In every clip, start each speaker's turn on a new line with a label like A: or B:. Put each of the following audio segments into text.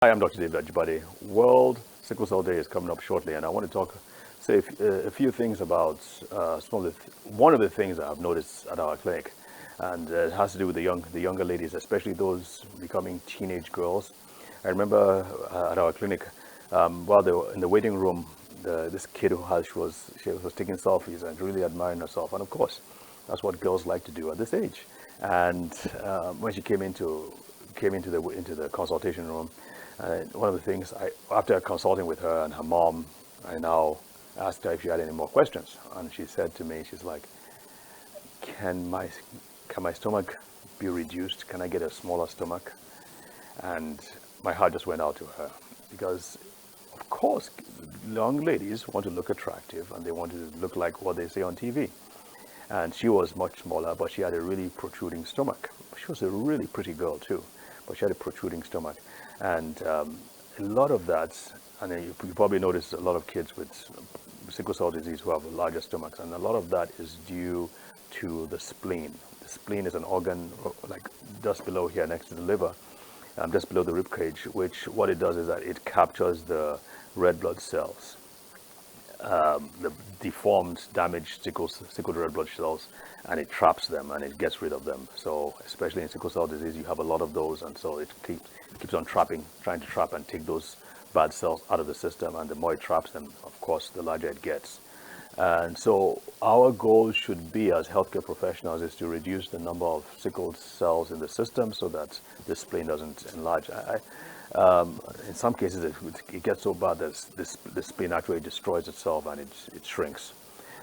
A: Hi, I'm Dr. David Ajibade. World Sickle Cell Day is coming up shortly, and I want to say a few things about one of the things that I've noticed at our clinic, and it has to do with the younger ladies, especially those becoming teenage girls. I remember at our clinic, while they were in the waiting room, this kid she was taking selfies and really admiring herself, and of course, that's what girls like to do at this age. And when she came into the consultation room. One of the things, after consulting with her and her mom, I now asked her if she had any more questions. And she said to me, she's like, can my stomach be reduced? Can I get a smaller stomach? And my heart just went out to her because, of course, young ladies want to look attractive and they want to look like what they say on TV. And she was much smaller, but she had a really protruding stomach. She was a really pretty girl too, but she had a protruding stomach. And a lot of that, and you probably notice a lot of kids with sickle cell disease who have larger stomachs, and a lot of that is due to the spleen. The spleen is an organ like just below here next to the liver, just below the rib cage, which what it does is that it captures the red blood cells, the deformed, damaged sickle red blood cells, and it traps them and it gets rid of them. So especially in sickle cell disease, you have a lot of those, and so it keeps on trying to trap and take those bad cells out of the system, and the more it traps them, of course, the larger it gets. And so our goal should be, as healthcare professionals, is to reduce the number of sickle cells in the system so that the spleen doesn't enlarge. In some cases, it gets so bad that the spleen actually destroys itself and it shrinks.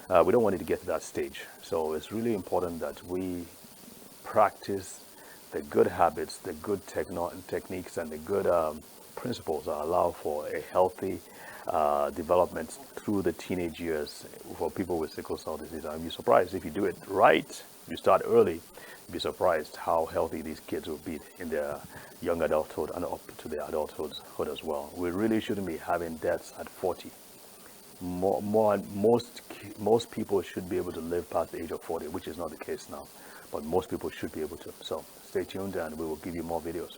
A: We don't want it to get to that stage. So it's really important that we practice the good habits, the good techniques, and the good principles that allow for a healthy development through the teenage years for people with sickle cell disease. I'd be surprised if you do it right, you start early, you'd be surprised how healthy these kids will be in their young adulthood and up to their adulthood as well. We really shouldn't be having deaths at 40. Most people should be able to live past the age of 40, which is not the case now, but most people should be able to. So stay tuned and we will give you more videos.